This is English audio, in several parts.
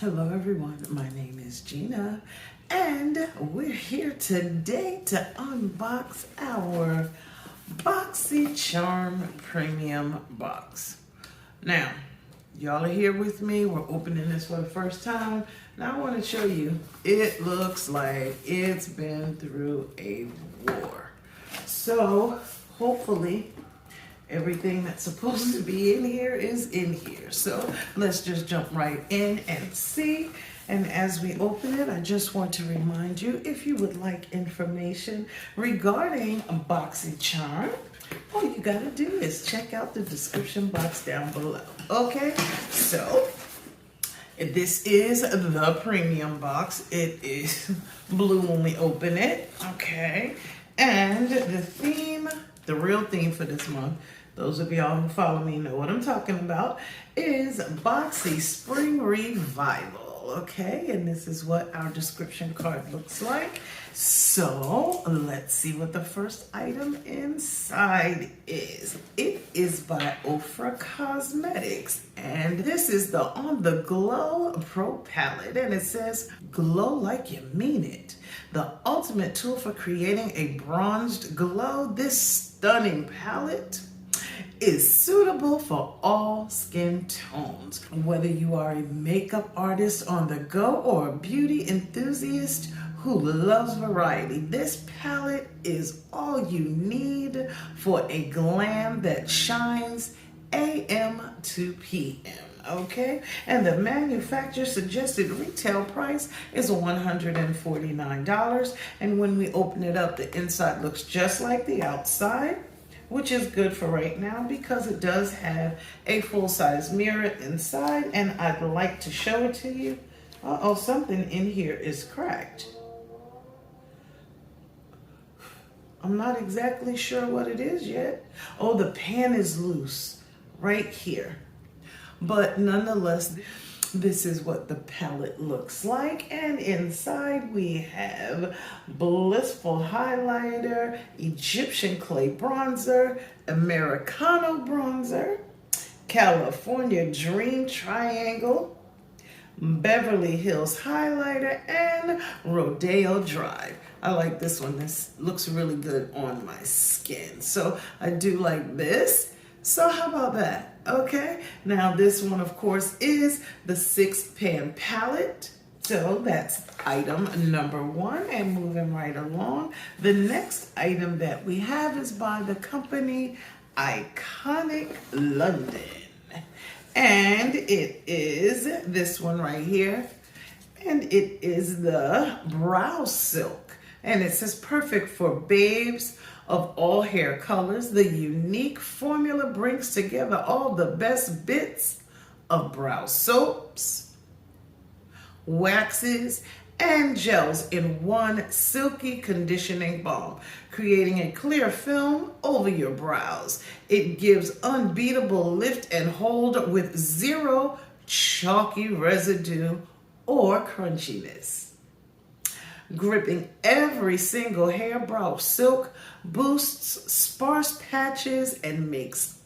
Hello everyone, my name is Gina and we're here today to unbox our BOXYCHARM Premium Box. Now, y'all are here with me, we're opening this for the first time. Now I want to show you, it looks like it's been through a war. So hopefully everything that's supposed to be in here is in here. So let's just jump right in and see. And as we open it, I just want to remind you, if you would like information regarding BOXYCHARM, all you gotta do is check out the description box down below. Okay, so this is the premium box. It is blue when we open it, okay? And the theme, the real theme for this month, those of y'all who follow me know what I'm talking about, is Boxy Spring Revival, okay? And this is what our description card looks like. So let's see what the first item inside is. It is by Oprah Cosmetics, and this is the On the Glow Pro Palette, and it says, glow like you mean it. The ultimate tool for creating a bronzed glow. This stunning palette is suitable for all skin tones. Whether you are a makeup artist on the go or a beauty enthusiast who loves variety, this palette is all you need for a glam that shines AM to PM. Okay, and the manufacturer suggested retail price is $149, and when we open it up, the inside looks just like the outside, which is good for right now because it does have a full-size mirror inside, and I'd like to show it to you. Uh-oh, something in here is cracked. I'm not exactly sure what it is yet. Oh, the pan is loose right here. But nonetheless, this is what the palette looks like. And inside we have Blissful Highlighter, Egyptian Clay Bronzer, Americano Bronzer, California Dream Triangle, Beverly Hills Highlighter, and Rodeo Drive. I like this one. This looks really good on my skin. So I do like this. So how about that? Okay, now this one, of course, is the 6-pan palette. So that's item number 1, and moving right along. The next item that we have is by the company Iconic London. And it is this one right here. And it is the Brow Silk. And it says perfect for babes of all hair colors. The unique formula brings together all the best bits of brow soaps, waxes, and gels in one silky conditioning balm, creating a clear film over your brows. It gives unbeatable lift and hold with zero chalky residue or crunchiness. Gripping every single hair, Brow Silk boosts sparse patches and makes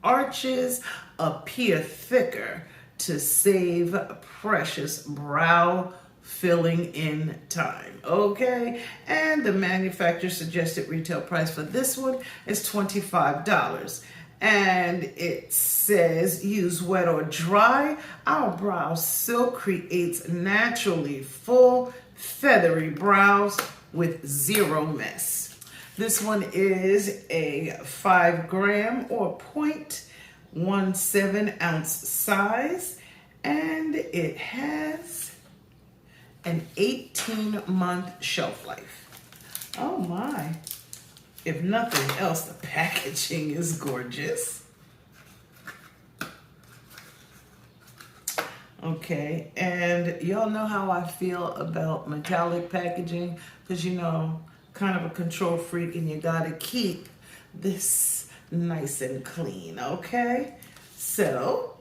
arches appear thicker to save precious brow filling in time. Okay, and the manufacturer suggested retail price for this one is $25. And it says use wet or dry. Our Brow Silk creates naturally full feathery brows with zero mess. This one is a 5 gram or 0.17 ounce size, and it has an 18-month shelf life. Oh my. If nothing else, the packaging is gorgeous. Okay, and y'all know how I feel about metallic packaging, because you know, kind of a control freak, and you gotta keep this nice and clean, okay? So,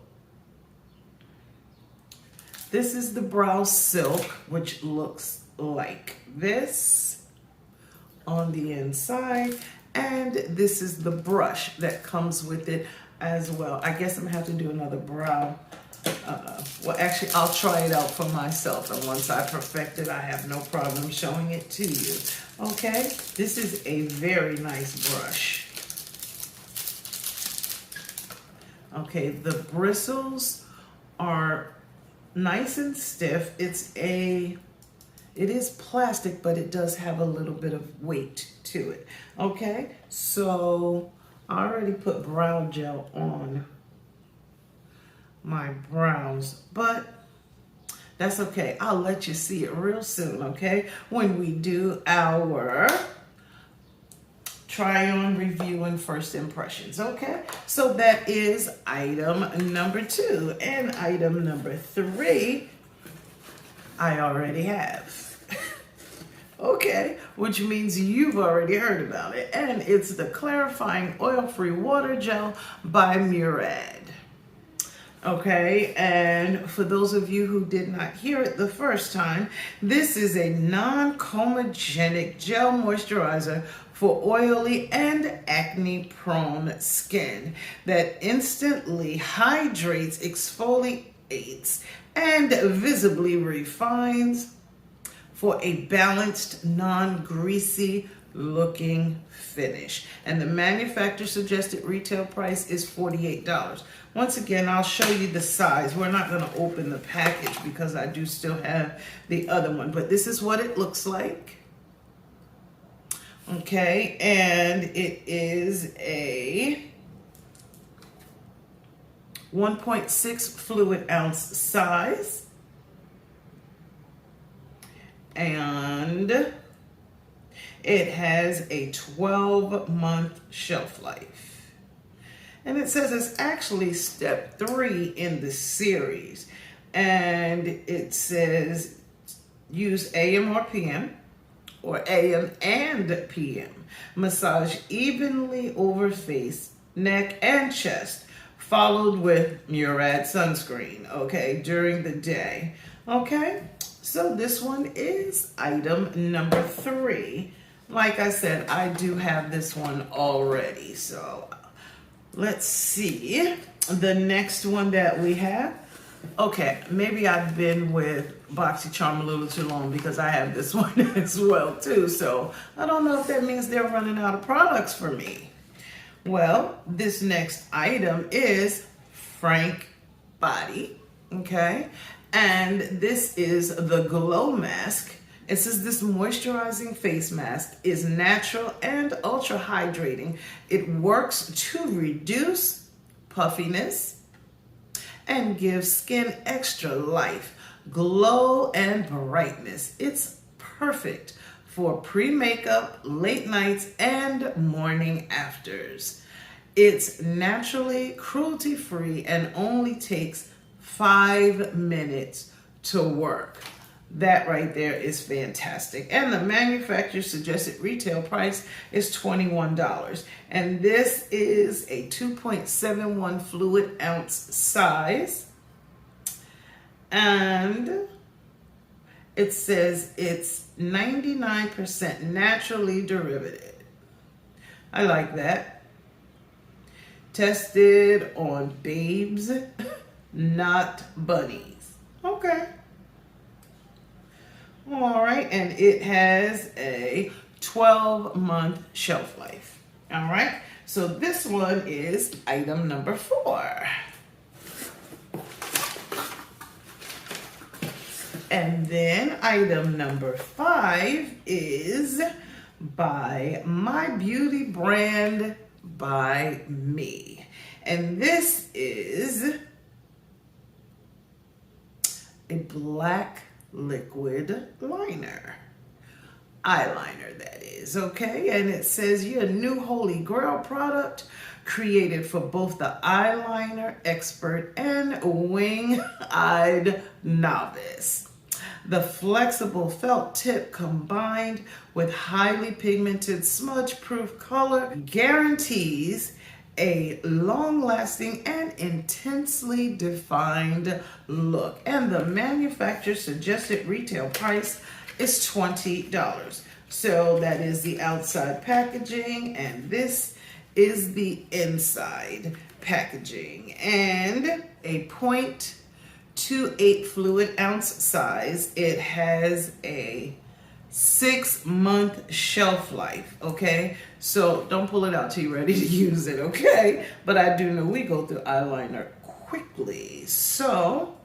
this is the Brow Silk, which looks like this on the inside, and this is the brush that comes with it as well. I guess I'm gonna have to do another brow Well, actually, I'll try it out for myself, and once I perfect it, I have no problem showing it to you. Okay, this is a very nice brush. Okay, the bristles are nice and stiff. It is plastic, but it does have a little bit of weight to it. Okay, so I already put brow gel on my brows, but that's okay. I'll let you see it real soon, okay? When we do our try on review and first impressions, okay? So that is item number 2. And item number 3, I already have. Okay, which means you've already heard about it. And it's the Clarifying Oil-Free Water Gel by Murad. Okay, and for those of you who did not hear it the first time, this is a non-comedogenic gel moisturizer for oily and acne-prone skin that instantly hydrates, exfoliates, and visibly refines for a balanced, non-greasy looking finish. And the manufacturer suggested retail price is $48. Once again, I'll show you the size. We're not going to open the package because I do still have the other one, but this is what it looks like. Okay, and it is a 1.6 fluid ounce size. And it has a 12-month shelf life. And it says it's actually step 3 in the series. And it says use AM or PM, or AM and PM. Massage evenly over face, neck, and chest, followed with Murad sunscreen, okay, during the day. Okay, so this one is item number 3. Like I said, I do have this one already. So let's see the next one that we have. Okay, maybe I've been with BOXYCHARM a little too long because I have this one as well too. So I don't know if that means they're running out of products for me. Well, this next item is Frank Body, okay? And this is the Glow Mask. It says this moisturizing face mask is natural and ultra hydrating. It works to reduce puffiness and give skin extra life, glow, and brightness. It's perfect for pre-makeup, late nights, and morning afters. It's naturally cruelty-free and only takes 5 minutes to work. That right there is fantastic. And the manufacturer suggested retail price is $21. And this is a 2.71 fluid ounce size. And it says it's 99% naturally derivative. I like that. Tested on babes, not bunnies. Okay. All right, and it has a 12-month shelf life. All right, so this one is item number 4. And then item number 5 is by my beauty brand by me. And this is a black liquid eyeliner that is, okay? And it says your new holy grail product created for both the eyeliner expert and wing-eyed novice. The flexible felt tip combined with highly pigmented smudge-proof color guarantees a long-lasting and intensely defined look. And the manufacturer's suggested retail price is $20. So that is the outside packaging, and this is the inside packaging. And a to 8 fluid ounce size. It has a 6-month shelf life, okay? So don't pull it out till you're ready to use it, okay? But I do know we go through eyeliner quickly. So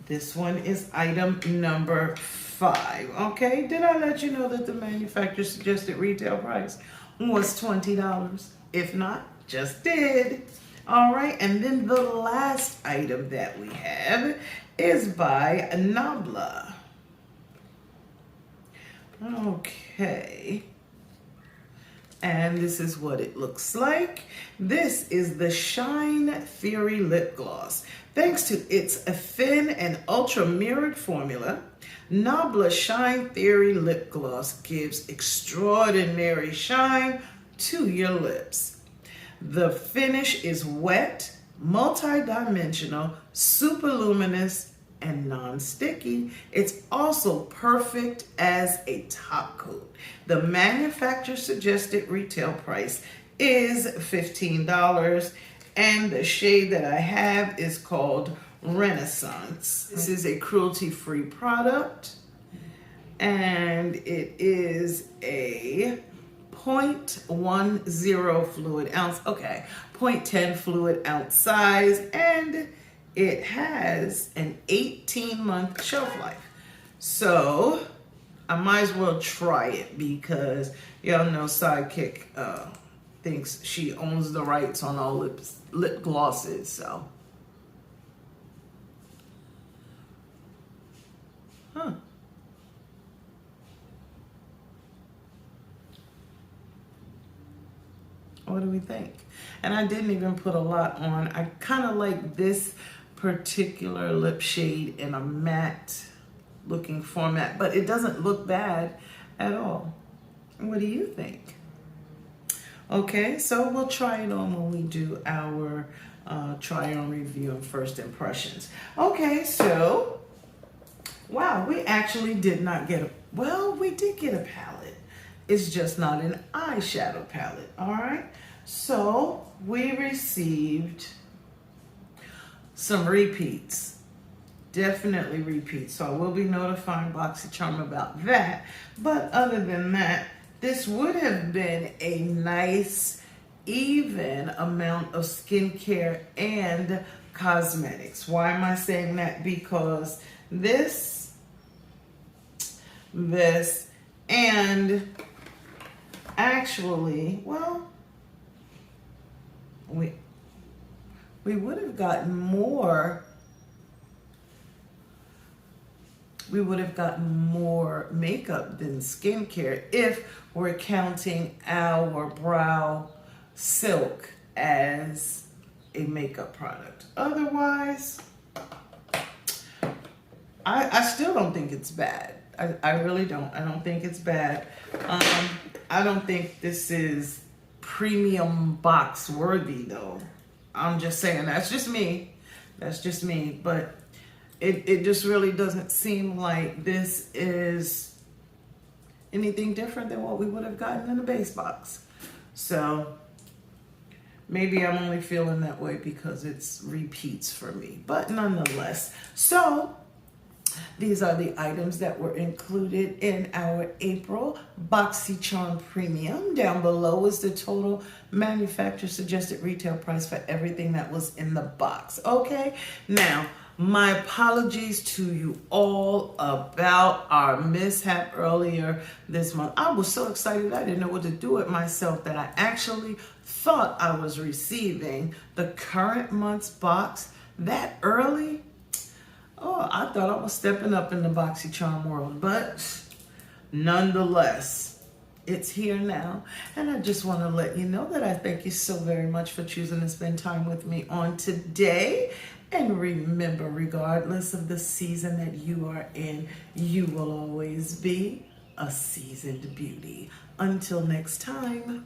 this one is item number 5, okay? Did I let you know that the manufacturer suggested retail price was $20? If not, just did. All right, and then the last item that we have is by Nabla. Okay. And this is what it looks like. This is the Shine Theory Lip Gloss. Thanks to its thin and ultra mirrored formula, Nabla Shine Theory Lip Gloss gives extraordinary shine to your lips. The finish is wet, multi-dimensional, super luminous, and non-sticky. It's also perfect as a top coat. The manufacturer suggested retail price is $15, and the shade that I have is called Renaissance. This is a cruelty-free product, and it is a 0.10 fluid ounce, okay, 0.10 fluid ounce size, and it has an 18-month shelf life. So I might as well try it because y'all know Sidekick thinks she owns the rights on all lip glosses, so. What do we think? And I didn't even put a lot on. I kind of like this particular lip shade in a matte looking format, but it doesn't look bad at all. What do you think? Okay, so we'll try it on when we do our try on review and first impressions. Okay, so, wow, we actually did not get well, we did get a palette. It's just not an eyeshadow palette, all right? So we received some repeats, definitely repeats. So I will be notifying BOXYCHARM about that. But other than that, this would have been a nice, even amount of skincare and cosmetics. Why am I saying that? Because this, and actually, well, we would have gotten more. We would have gotten more makeup than skincare if we're counting our brow silk as a makeup product. Otherwise, I still don't think it's bad. I really don't. I don't think it's bad. I don't think this is premium box worthy though. I'm just saying, that's just me. That's just me. But it just really doesn't seem like this is anything different than what we would have gotten in a base box. So maybe I'm only feeling that way because it's repeats for me. But nonetheless, so these are the items that were included in our April BOXYCHARM Premium. Down below is the total manufacturer suggested retail price for everything that was in the box. Okay, now my apologies to you all about our mishap earlier this month. I was so excited I didn't know what to do with myself that I actually thought I was receiving the current month's box that early. Oh, I thought I was stepping up in the BOXYCHARM world, but nonetheless, it's here now. And I just want to let you know that I thank you so very much for choosing to spend time with me on today. And remember, regardless of the season that you are in, you will always be a seasoned beauty. Until next time.